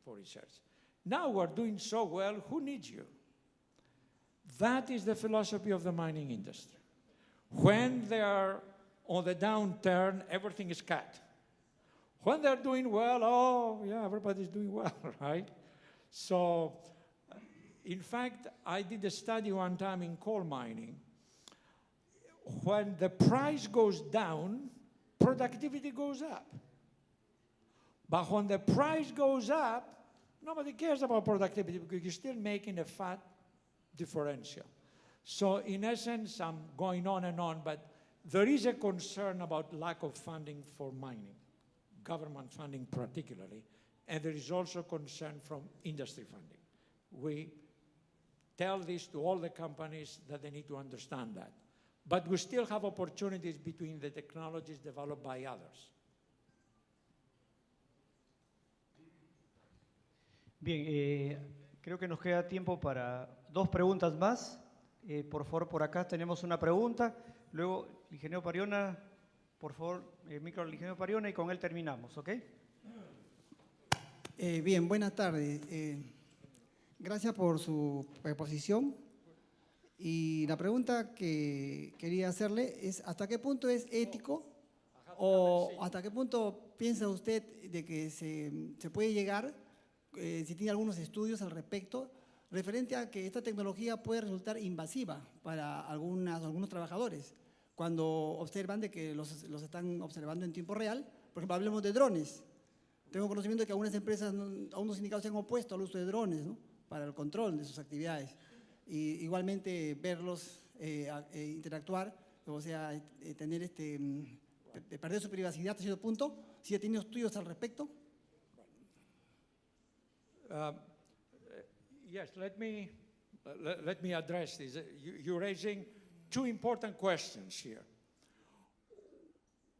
for research. Now we're doing so well, who needs you? That is the philosophy of the mining industry. When they are on the downturn, everything is cut. When they're doing well, oh, yeah, everybody's doing well, right? So, in fact, I did a study one time in coal mining. When the price goes down, productivity goes up. But when the price goes up, nobody cares about productivity because you're still making a fat differential. So in essence, I'm going on and on, but there is a concern about lack of funding for mining, government funding particularly, and there is also concern from industry funding. We tell this to all the companies that they need to understand that. But we still have opportunities between the technologies developed by others. Bien, creo que nos queda tiempo para 2 preguntas más. Por favor, por acá tenemos una pregunta. Luego, el ingeniero Pariona, por favor, el micro al ingeniero Pariona y con él terminamos, ¿ok? Bien, buenas tardes. Gracias por su exposición. Y la pregunta que quería hacerle es, ¿hasta qué punto es ético o hasta qué punto piensa usted de que se puede llegar, si tiene algunos estudios al respecto, referente a que esta tecnología puede resultar invasiva para algunos trabajadores, cuando observan de que los están observando en tiempo real? Por ejemplo, hablemos de drones. Tengo conocimiento de que algunas empresas, algunos sindicatos se han opuesto al uso de drones, ¿no?, para el control de sus actividades. Y igualmente verlos interactuar, o sea, tener perder su privacidad hasta cierto punto. ¿Sí ha tenido estudios al respecto? Yes, let me address this. You're raising 2 important questions here.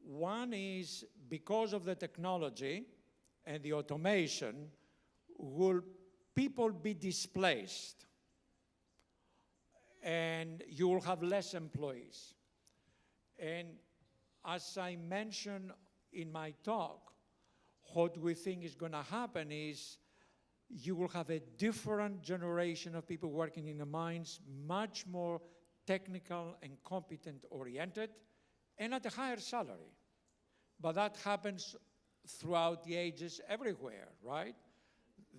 One is, because of the technology and the automation, will people be displaced? And you will have less employees. And as I mentioned in my talk, what we think is going to happen is you will have a different generation of people working in the mines, much more technical and competent oriented, and at a higher salary. But that happens throughout the ages everywhere, right?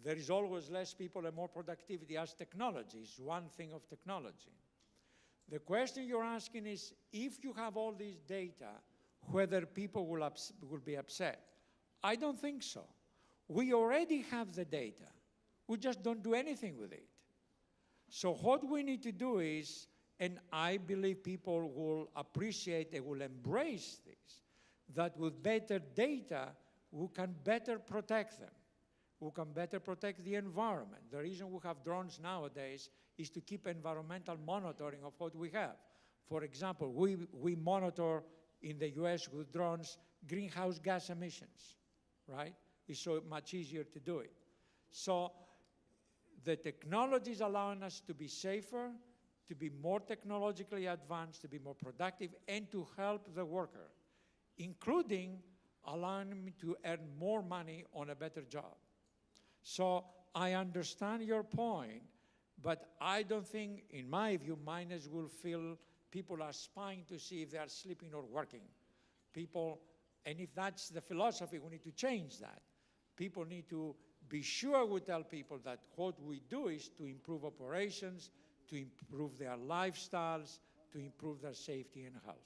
There is always less people and more productivity as technology is one thing of technology. The question you're asking is, if you have all this data, whether people will be upset. I don't think so. We already have the data. We just don't do anything with it. So what we need to do is, and I believe people will appreciate, they will embrace this, that with better data, we can better protect them. We can better protect the environment. The reason we have drones nowadays is to keep environmental monitoring of what we have. For example, we monitor in the US with drones greenhouse gas emissions, right? It's so much easier to do it. So the technology is allowing us to be safer, to be more technologically advanced, to be more productive, and to help the worker, including allowing me to earn more money on a better job. So I understand your point, but I don't think, in my view, miners will feel people are spying to see if they are sleeping or working. People, and if that's the philosophy, we need to change that. People need to be sure we tell people that what we do is to improve operations, to improve their lifestyles, to improve their safety and health.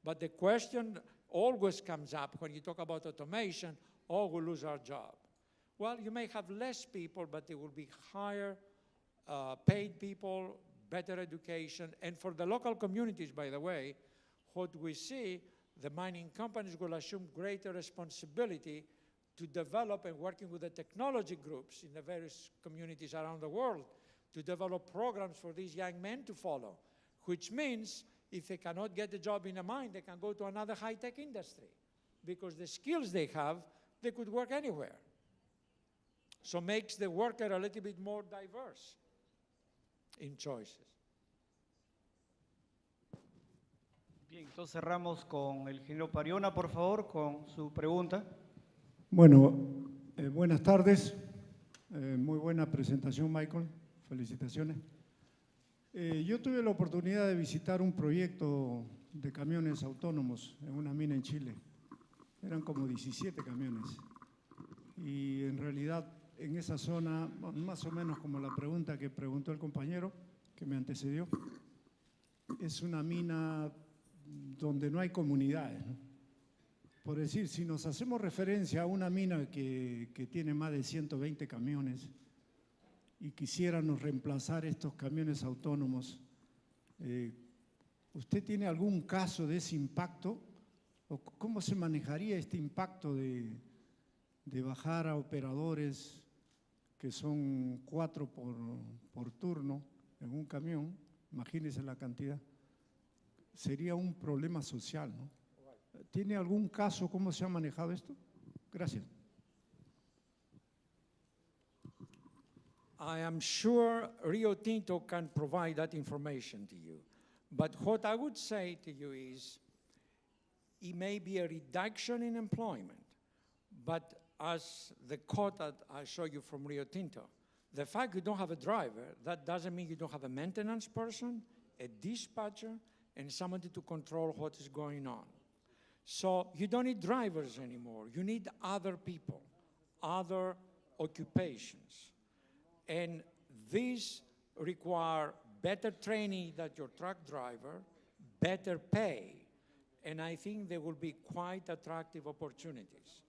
But the question always comes up when you talk about automation, oh, we'll lose our job. Well, you may have less people, but they will be higher paid people, better education. And for the local communities, by the way, what we see, the mining companies will assume greater responsibility to develop, and working with the technology groups in the various communities around the world, to develop programs for these young men to follow, which means if they cannot get a job in a mine, they can go to another high-tech industry, because the skills they have, they could work anywhere. So makes the worker a little bit more diverse in choices. Bien, entonces cerramos con el ingeniero Pariona, por favor, con su pregunta. Bueno, buenas tardes. Muy buena presentación, Michael. Felicitaciones. Yo tuve la oportunidad de visitar un proyecto de camiones autónomos en una mina en Chile. Eran como 17 camiones. Y en realidad en esa zona, más o menos como la pregunta que preguntó el compañero que me antecedió, es una mina donde no hay comunidades, ¿no? Por decir, si nos hacemos referencia a una mina que tiene más de 120 camiones y quisiéramos reemplazar estos camiones autónomos, ¿usted tiene algún caso de ese impacto? ¿O cómo se manejaría este impacto de bajar a operadores que son 4 por turno en un camión? Imagínense la cantidad. Sería un problema social, ¿no? ¿Tiene algún caso cómo se ha manejado esto? Gracias. I am sure Rio Tinto can provide that information to you. But what I would say to you is, it may be a reduction in employment, but as the quote that I show you from Rio Tinto, the fact you don't have a driver, that doesn't mean you don't have a maintenance person, a dispatcher, and somebody to control what is going on. So you don't need drivers anymore. You need other people, other occupations. And these require better training than your truck driver, better pay, and I think there will be quite attractive opportunities.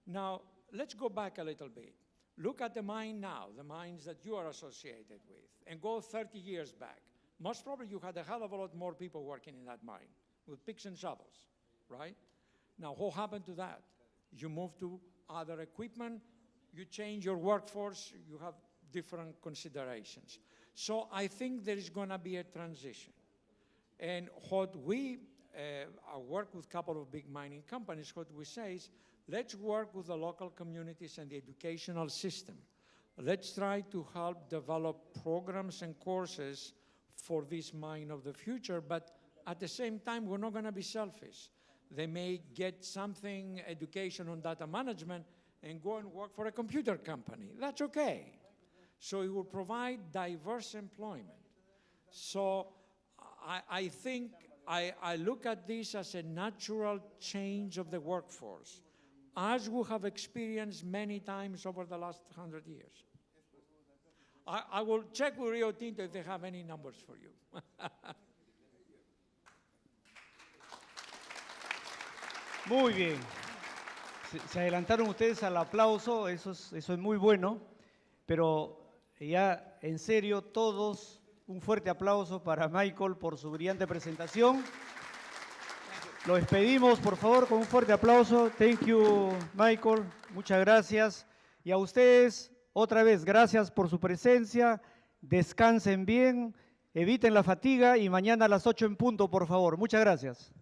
Now, let's go back a little bit. Look at the mine now, the mines that you are associated with, and go 30 years back. Most probably you had a hell of a lot more people working in that mine with picks and shovels, right? Now, what happened to that? You move to other equipment, you change your workforce, you have different considerations. So I think there is going to be a transition. And what we I work with a couple of big mining companies, what we say is, let's work with the local communities and the educational system. Let's try to help develop programs and courses for this mine of the future, but at the same time, we're not going to be selfish. They may get something, education on data management, and go and work for a computer company. That's okay. So it will provide diverse employment. So I think I look at this as a natural change of the workforce, as we have experienced many times over the last 100 years. I will check with Rio Tinto if they have any numbers for you. Muy bien. Se adelantaron ustedes al aplauso, eso es muy bueno, pero ya en serio todos, un fuerte aplauso para Michael por su brillante presentación. Lo despedimos, por favor, con un fuerte aplauso. Thank you, Michael. Muchas gracias. Y a ustedes, otra vez, gracias por su presencia. Descansen bien, eviten la fatiga y mañana a las 8 en punto, por favor. Muchas gracias.